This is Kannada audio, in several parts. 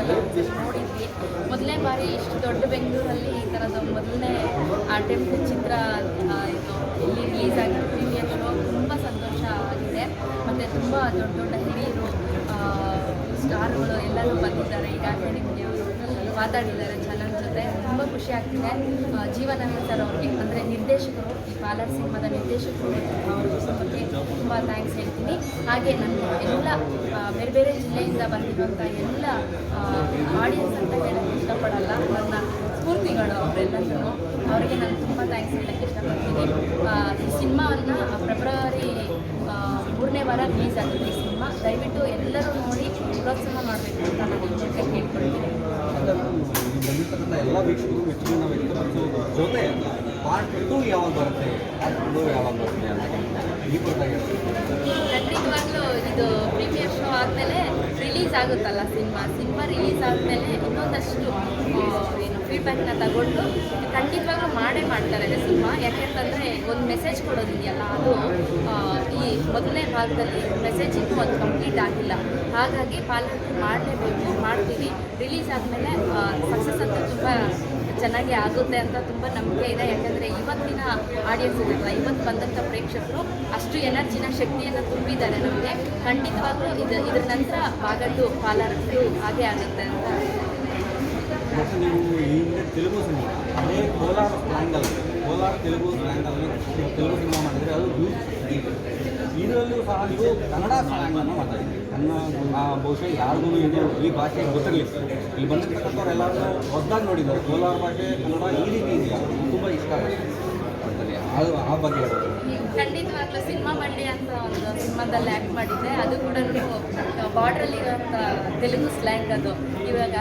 ನೋಡಿದ್ವಿ. ಮೊದಲನೇ ಬಾರಿ ಇಷ್ಟು ದೊಡ್ಡ ಬೆಂಗಳೂರಲ್ಲಿ ಈ ಥರದ ಮೊದಲನೇ ಅಟೆಂಪ್ಟ್ ಚಿತ್ರ ಇದು ಇಲ್ಲಿ ರಿಲೀಸ್ ಆಗಿರೋ ಪ್ರೀಮಿಯರ್ ಶೋ ತುಂಬ ಸಂತೋಷ ಆಗಿದೆ. ಮತ್ತು ತುಂಬ ದೊಡ್ಡ ದೊಡ್ಡ ಹಿರಿಯರು ಸ್ಟಾರ್ಗಳು ಎಲ್ಲರೂ ಬಂದಿದ್ದಾರೆ. ಈಗಾಗಲೇ ನಿಮಗೆ ಅವರು ಮಾತಾಡಿದ್ದಾರೆ ಚಾನಲ್ ಜೊತೆ. ತುಂಬ ಖುಷಿ ಆಗ್ತಿದೆ. ಜೀವನವೀರ್ ಸರ್ ಅವ್ರಿಗೆ ಅಂದರೆ ನಿರ್ದೇಶಕರು, ಈ ಪಾಲಾರ್ ಸಿನಿಮಾದ ನಿರ್ದೇಶಕರು, ಅವ್ರ ಬಗ್ಗೆ ತುಂಬ ಥ್ಯಾಂಕ್ಸ್ ಹೇಳ್ತೀನಿ. ಹಾಗೆ ನನ್ನ ಎಲ್ಲ ಬೇರೆ ಬೇರೆ ಜಿಲ್ಲೆಯಿಂದ ಬಂದಿರುವಂಥ ಎಲ್ಲ ಆಡಿಯನ್ಸ್ ಅಂತ ಹೇಳೋಕ್ಕೆ ಇಷ್ಟಪಡಲ್ಲ, ನನ್ನ ಸ್ಫೂರ್ತಿಗಳು ಅವರೆಲ್ಲರೂ. ಅವರಿಗೆ ನಾನು ತುಂಬ ಥ್ಯಾಂಕ್ಸ್ ಹೇಳೋಕ್ಕೆ ಇಷ್ಟಪಡ್ತೀನಿ. ಈ ಸಿನಿಮಾವನ್ನು ಫೆಬ್ರವರಿ 3ನೇ ವಾರ ರಿಲೀಸ್ ಆಗುತ್ತೆ. ಈ ಸಿನಿಮಾ ದಯವಿಟ್ಟು ಎಲ್ಲರೂ ನೋಡಿ ಪ್ರೋತ್ಸಾಹ ಮಾಡಬೇಕು ಅಂತ ನಾನು ನಿಮಗೆ ಕೇಳ್ಕೊಳ್ತೀನಿ. ಎಲ್ಲ ವೀಕ್ಷಕರು ಮೆಚ್ಚುಗೆಯನ್ನು ವ್ಯಕ್ತಪಡಿಸೋದು ಜೊತೆ ಪಾರ್ಟ್ 2 ಯಾವಾಗ ಬರುತ್ತೆ, ಪಾರ್ಟ್ 2 ಯಾವಾಗ ಬರುತ್ತೆ ಅಂತ ಈ ಬಗ್ಗೆ ಖಂಡಿತವಾಗ್ಲೂ ಇದು ಪ್ರೀಮಿಯರ್ ಶೋ ಆದಮೇಲೆ ರಿಲೀಸ್ ಆಗುತ್ತಲ್ಲ ಸಿನಿಮಾ ರಿಲೀಸ್ ಆದಮೇಲೆ ಇನ್ನೊಂದಷ್ಟು ಏನು ಫೀಡ್ಬ್ಯಾಕ್ನ ತಗೊಂಡು ಖಂಡಿತವಾಗ್ಲೂ ಮಾಡ್ತಾರೆ ಸಿನಿಮಾ. ಯಾಕೆಂತಂದರೆ ಒಂದು ಮೆಸೇಜ್ ಕೊಡೋದಿದೆಯಲ್ಲ, ಅದು ಈ ಮೊದಲನೇ ಭಾಗದಲ್ಲಿ ಮೆಸೇಜ್ ಇನ್ನೂ ಅದು ಕಂಪ್ಲೀಟ್ ಆಗಿಲ್ಲ. ಹಾಗಾಗಿ ಪಾಲನೆ ಮಾಡಲೇಬೇಕು, ಮಾಡ್ತೀವಿ. ರಿಲೀಸ್ ಆದಮೇಲೆ ಸಕ್ಸಸ್ ಅಂತ ತುಂಬ ಚೆನ್ನಾಗಿ ಆಗುತ್ತೆ ಅಂತ ತುಂಬ ನಂಬಿಕೆ ಇದೆ. ಯಾಕಂದರೆ ಇವತ್ತಿನ ಆಡಿಯನ್ಸ್ ಇರಲ್ಲ, ಇವತ್ತು ಬಂದಂಥ ಪ್ರೇಕ್ಷಕರು ಅಷ್ಟು ಎನರ್ಜಿನ ಶಕ್ತಿಯನ್ನು ತುಂಬಿದ್ದಾರೆ ನಮಗೆ. ಖಂಡಿತವಾಗ್ಲೂ ಇದ್ರ ನಂತರ ಭಾಗದ್ದು ಪಾಲಾರ್ ಹಾಗೆ ಆಗುತ್ತೆ ಅಂತ. ಮತ್ತು ನೀವು ಹಿಂದೆ ತೆಲುಗು ಸಿನಿಮಾ ಅದೇ ಕೋಲಾರ ತೆಲುಗು ಸ್ಲ್ಯಾಂಗಲ್ಲಿ ತೆಲುಗು ಸಿನಿಮಾ ಮಾಡಿದರೆ ಅದು ಇದರಲ್ಲೂ ಸಹ ನೀವು ಕನ್ನಡ ಸ್ಲ್ಯಾಂಗನ್ನು ಮಾತಾಡಿದ್ದೀರಿ. ಬಹುಶಃ ಯಾರಿಗೂ ಇದು ಈ ಭಾಷೆ ಗೊತ್ತಿರಲಿಲ್ಲ. ಇಲ್ಲಿ ಬಂದಿರ್ತಕ್ಕಂಥವ್ರು ಎಲ್ಲರೂ ಹೊಸದಾಗಿ ನೋಡಿದ್ದಾರೆ. ಕೋಲಾರ ಭಾಷೆ ಕನ್ನಡ ಈ ರೀತಿ ಇದೆಯಾ, ತುಂಬ ಇಷ್ಟ ಆಗುತ್ತೆ ಅದು ಆ ಬಗ್ಗೆ ಖಂಡಿತವಾಗ್ಲೂ ಸಿನಿಮಾ ಮಂಡಿ ಅಂತ ಒಂದು ಸಿನಿಮಾದಲ್ಲಿ ಆ್ಯಕ್ಟ್ ಮಾಡಿದ್ದೆ. ಅದು ಕೂಡ ಬಾರ್ಡ್ರಲ್ಲಿರೋಂಥ ತೆಲುಗು ಸ್ಲ್ಯಾಂಗ್. ಅದು ಇವಾಗ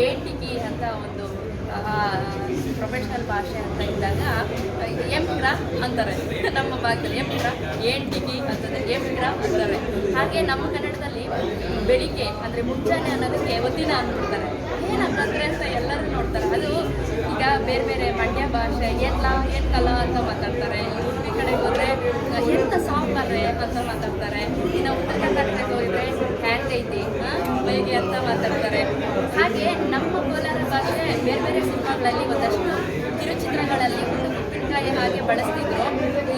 ಏಟಿಕಿ ಅಂತ ಒಂದು ಪ್ರೊಫೆಷ್ನಲ್ ಭಾಷೆ ಅಂತ ಇದ್ದಾಗ ಎಂಕ್ರ ಅಂತಾರೆ ನಮ್ಮ ಭಾಗದಲ್ಲಿ. ಎಂಕ್ರ ಏಂಟಿಕಿ ಅಂತದೆ, ಎಂಕ್ರ ಅಂತಾರೆ. ಹಾಗೆ ನಮ್ಮ ಕನ್ನಡದಲ್ಲಿ ಬೆಳಿಗ್ಗೆ ಅಂದರೆ ಮುಂಜಾನೆ ಅನ್ನೋದಕ್ಕೆ ಒತ್ತಿನ ಅಂದ್ಬಿಡ್ತಾರೆ. ಏನಂತಂದರೆ ಅಂತ ಎಲ್ಲರೂ ನೋಡ್ತಾರೆ. ಅದು ಈಗ ಬೇರೆ ಬೇರೆ ಮಂಡ್ಯ ಭಾಷೆ ಏನ್ಲ ಏನು ಕಲ ಅಂತ ಮಾತಾಡ್ತಾರೆ. ಉಡುಪಿ ಕಡೆಗೆ ಹೋದರೆ ಎಂತ ಸಾಂಬಾರೆ ಅಂತ ಮಾತಾಡ್ತಾರೆ. ಇನ್ನು ಉತ್ತರ ಕರ್ನಾಟಕಕ್ಕೆ ಹೋದರೆ ಹ್ಯಾಂಗೈತಿ ಹೇಗೆ ಅಂತ ಮಾತಾಡ್ತಾರೆ. ಹಾಗೆ ನಮ್ಮ ಕೋಲಾರ ಭಾಷೆ ಬೇರೆ ಬೇರೆ ಸಿನಿಮಾಗಳಲ್ಲಿ ಒಂದಷ್ಟು ಕಿರುಚಿತ್ರಗಳಲ್ಲಿ ಒಂದು ಉಪ್ಪಿನಕಾಯಿ ಹಾಗೆ ಬಳಸ್ತಿದ್ರು.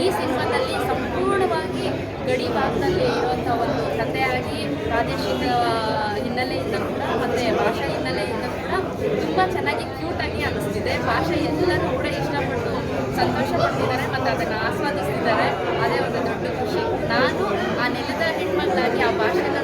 ಈ ಸಿನಿಮಾದಲ್ಲಿ ಸಂಪೂರ್ಣವಾಗಿ ಗಡಿ ಭಾಗದಲ್ಲಿ ಇರುವಂಥ ಒಂದು ಕಥೆಯಾಗಿ ಪ್ರಾದೇಶಿಕ ಹಿನ್ನೆಲೆಯಿಂದ ಕೂಡ ಮತ್ತು ಭಾಷಾ ಹಿನ್ನೆಲೆಯಿಂದ ಕೂಡ ತುಂಬ ಚೆನ್ನಾಗಿ ಕ್ಯೂಟಾಗಿ ಅನ್ನಿಸ್ತಿದೆ. ಭಾಷೆ ಎಲ್ಲರೂ ಕೂಡ ಇಷ್ಟಪಟ್ಟು ಸಂತೋಷ ಪಡ್ತಿದ್ದಾರೆ ಮತ್ತು ಅದನ್ನು ಆಸ್ವಾದಿಸ್ತಿದ್ದಾರೆ. ಅದೇ ಒಂದು ದೊಡ್ಡ ಖುಷಿ. ನಾನು ಆ ನೆಲದ ಹೆಣ್ಮಗಳಾಗಿ ಆ ಭಾಷೆನ